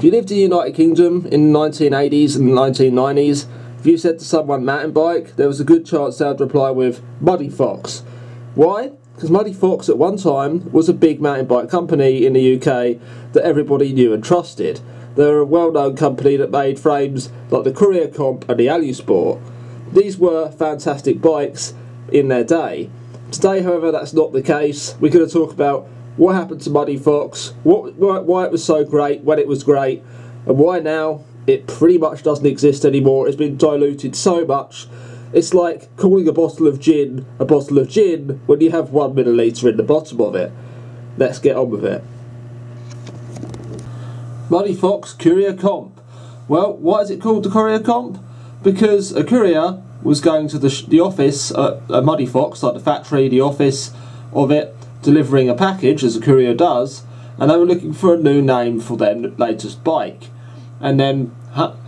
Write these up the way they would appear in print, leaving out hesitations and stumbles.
If you lived in the United Kingdom in the 1980s and 1990s, if you said to someone mountain bike, there was a good chance they would reply with Muddy Fox. Why? Because Muddy Fox at one time was a big mountain bike company in the UK that everybody knew and trusted. They're a well-known company that made frames like the Courier Comp and the Alusport. These were fantastic bikes in their day. Today, however, that's not the case. We're going to talk about what happened to Muddy Fox, why it was so great when it was great, and why now it pretty much doesn't exist anymore. It's been diluted so much. It's like calling a bottle of gin when you have 1 milliliter in the bottom of it. Let's get on with it. Muddy Fox Courier Comp. Well, why is it called the Courier Comp? Because a courier was going to the office at Muddy Fox, like the factory, the office of it, delivering a package, as a courier does, and they were looking for a new name for their latest bike. And then,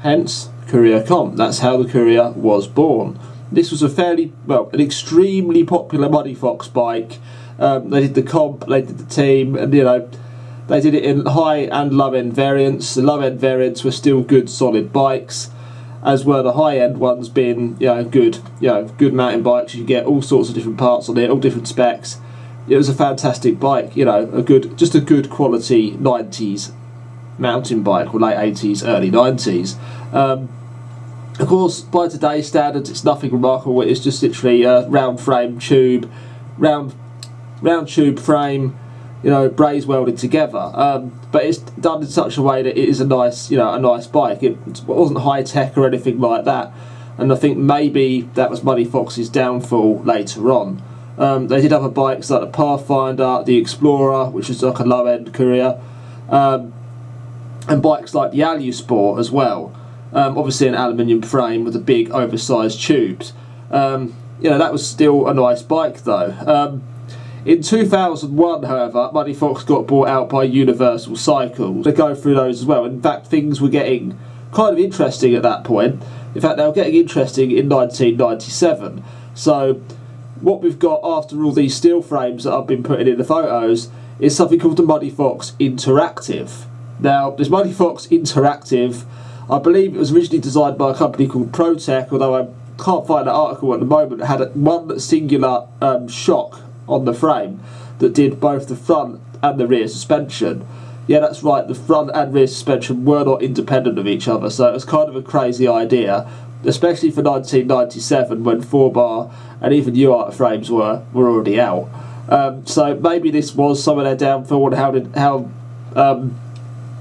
hence, Courier Comp. That's how the Courier was born. This was an extremely popular Muddy Fox bike. They did the comp, they did the team, and they did it in high and low end variants. The low end variants were still good, solid bikes, as were the high end ones being good mountain bikes. You get all sorts of different parts on it, all different specs. It was a fantastic bike, just a good quality 90s mountain bike, or late 80s, early 90s. Of course, by today's standards, it's nothing remarkable. It's just literally a round tube frame, braze welded together. But it's done in such a way that it is a nice bike. It wasn't high tech or anything like that. And I think maybe that was Muddy Fox's downfall later on. They did other bikes like the Pathfinder, the Explorer, which is like a low-end courier, and bikes like the Alusport as well. Obviously an aluminium frame with the big oversized tubes. That was still a nice bike though. In 2001, however, Muddy Fox got bought out by Universal Cycles. They go through those as well. In fact, things were getting kind of interesting at that point. In fact, they were getting interesting in 1997. So what we've got after all these steel frames that I've been putting in the photos is something called the Muddy Fox Interactive. Now, this Muddy Fox Interactive, I believe it was originally designed by a company called ProTech, although I can't find an article at the moment. It had one singular shock on the frame that did both the front and the rear suspension. Yeah, that's right, the front and rear suspension were not independent of each other, so it was kind of a crazy idea, especially for 1997 when 4-bar and even UART frames were already out. So maybe this was some of their downfall and how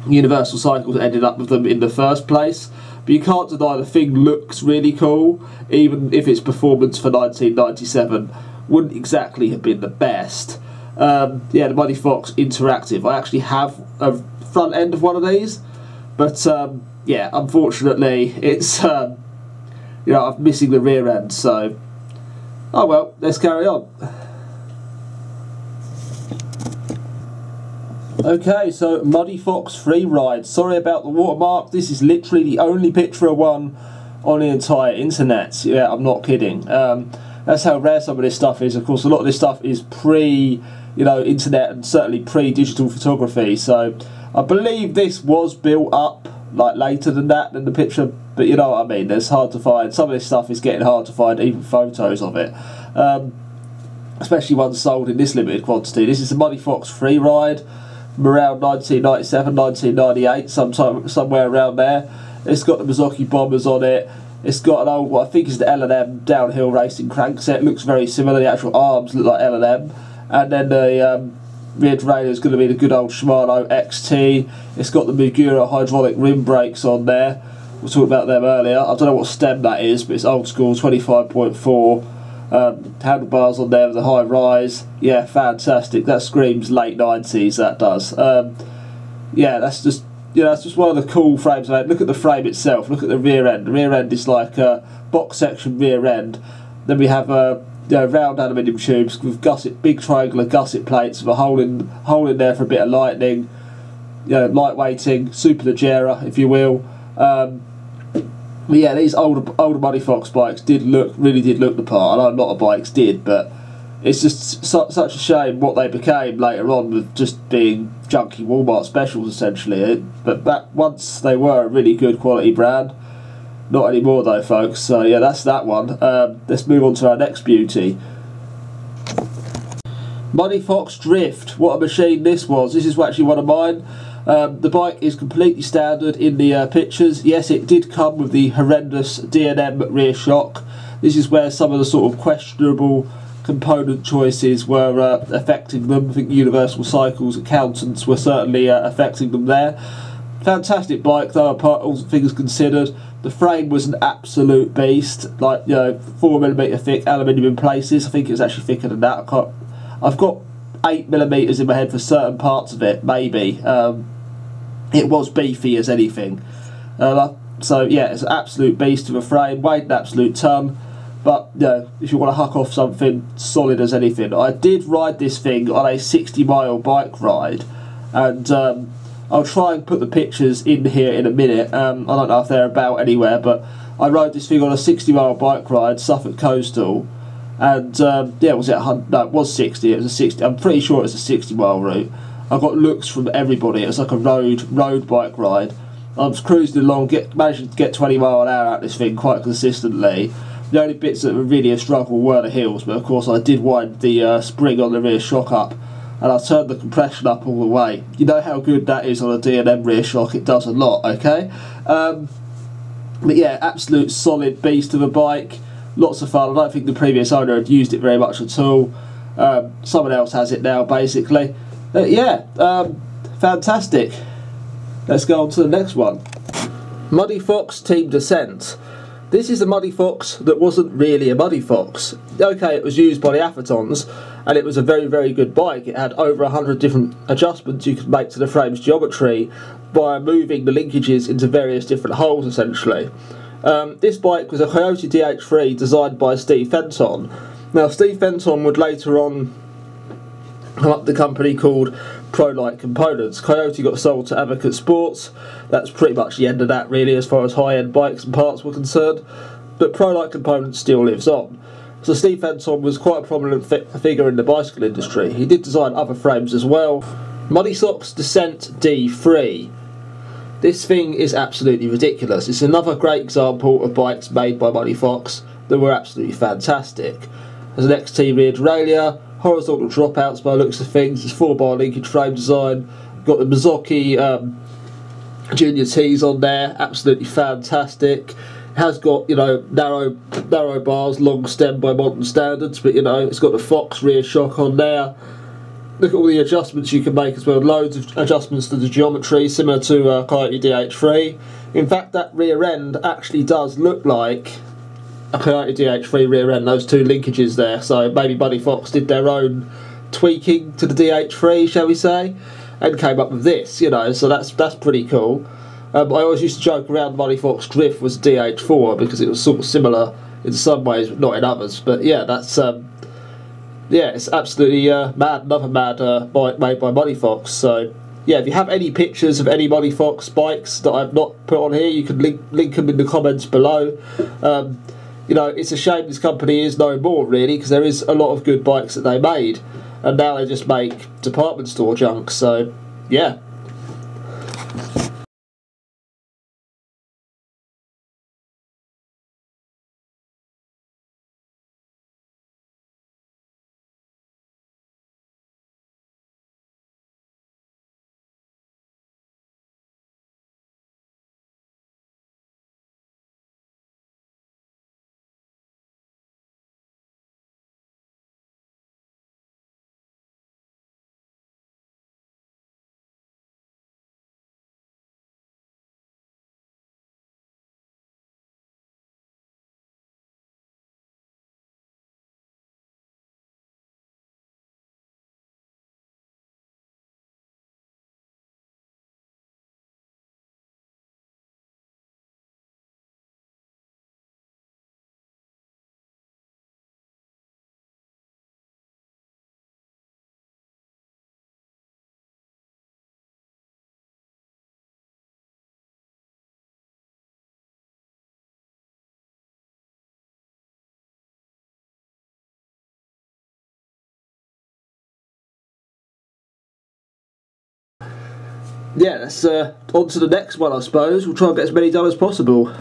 Universal Cycles ended up with them in the first place. But you can't deny the thing looks really cool, even if its performance for 1997 wouldn't exactly have been the best. Yeah, the Muddy Fox Interactive. I actually have a front end of one of these, but yeah, unfortunately it's I'm missing the rear end, so oh well, let's carry on. Okay, so Muddy Fox free ride. Sorry about the watermark. This is literally the only picture of one on the entire internet. Yeah, I'm not kidding. That's how rare some of this stuff is. Of course, a lot of this stuff is pre-internet and certainly pre-digital photography. So I believe this was built up like later than the picture. But you know what I mean. It's hard to find. Some of this stuff is getting hard to find, even photos of it. Especially ones sold in this limited quantity. This is a Muddy Fox free ride from around 1997, 1998, somewhere around there. It's got the Mazzocchi bombers on it. It's got an old, what I think is the L&M downhill racing crankset. It looks very similar. The actual arms look like L&M. And then the rear derailleur is going to be the good old Shimano XT. It's got the Mugura hydraulic rim brakes on there. We talked about them earlier. I don't know what stem that is, but it's old school, 25.4. Handlebars on there with a high rise. Yeah, fantastic. That screams late 90s, that does. Yeah, that's just one of the cool frames I had. Look at the frame itself. Look at the rear end. The rear end is like a box section rear end. Then we have round aluminium tubes with big triangular gusset plates with a hole in there for a bit of lightning. Lightweighting, superleggera, if you will. But yeah, these older Muddy Fox bikes really did look the part. I know a lot of bikes did, but it's just such a shame what they became later on with just being junky Walmart specials essentially. But back once they were a really good quality brand. Not anymore though, folks. So yeah, that's that one. Let's move on to our next beauty. Muddy Fox Drift. What a machine this was. This is actually one of mine. The bike is completely standard in the pictures. Yes, it did come with the horrendous D&M rear shock. This is where some of the sort of questionable component choices were affecting them. I think Universal Cycles accountants were certainly affecting them there. Fantastic bike though, apart all things considered. The frame was an absolute beast, like 4mm thick aluminium in places. I think it was actually thicker than that. I've got 8mm in my head for certain parts of it, maybe. It was beefy as anything. So yeah, it's an absolute beast of a frame, weighed an absolute ton. But if you want to huck off something solid as anything, I did ride this thing on a 60-mile bike ride, and I'll try and put the pictures in here in a minute. I don't know if they're about anywhere, but I rode this thing on a 60-mile bike ride, Suffolk Coastal, and yeah, was it 100? No, it was 60. It was a 60. I'm pretty sure it was a 60-mile route. I got looks from everybody. It was like a road bike ride. I was cruising along, managed to get 20 mile an hour out of this thing quite consistently. The only bits that were really a struggle were the hills, but of course I did wind the spring on the rear shock up, and I turned the compression up all the way. You know how good that is on a D&M rear shock, it does a lot, okay? But yeah, absolute solid beast of a bike, lots of fun. I don't think the previous owner had used it very much at all. Someone else has it now, basically. Yeah, fantastic. Let's go on to the next one. Muddy Fox Team Descent. This is a Muddy Fox that wasn't really a Muddy Fox. Okay, it was used by the Athertons, and it was a very, very good bike. It had over 100 different adjustments you could make to the frame's geometry by moving the linkages into various different holes, essentially. This bike was a Coyote DH3 designed by Steve Fenton. Now, Steve Fenton would later on come up with a company called Pro-Light Components. Coyote got sold to Advocate Sports. That's pretty much the end of that, really, as far as high-end bikes and parts were concerned. But Pro-Light Components still lives on. So Steve Fenton was quite a prominent figure in the bicycle industry. He did design other frames as well. Muddy Fox Descent D3. This thing is absolutely ridiculous. It's another great example of bikes made by Muddy Fox that were absolutely fantastic. There's an XT rear derailleur, horizontal dropouts by the looks of things, there's 4-bar linkage frame design, got the Mazzocchi Junior T's on there, absolutely fantastic. It has got, narrow bars, long stem by modern standards, but it's got the Fox rear shock on there. Look at all the adjustments you can make as well, loads of adjustments to the geometry, similar to Coyote DH3. In fact, that rear end actually does look like a Coyote DH3 rear end, those two linkages there, so maybe Muddy Fox did their own tweaking to the DH3, shall we say, and came up with this, so that's pretty cool. I always used to joke around Muddy Fox Drift was DH4 because it was sort of similar in some ways, but not in others. But yeah, that's yeah, it's absolutely mad, another mad bike made by Muddy Fox. So yeah, if you have any pictures of any Muddy Fox bikes that I've not put on here, you can link them in the comments below. It's a shame this company is no more, really, because there is a lot of good bikes that they made, and now they just make department store junk. So yeah. yeah, let's on to the next one, I suppose. We'll try and get as many done as possible.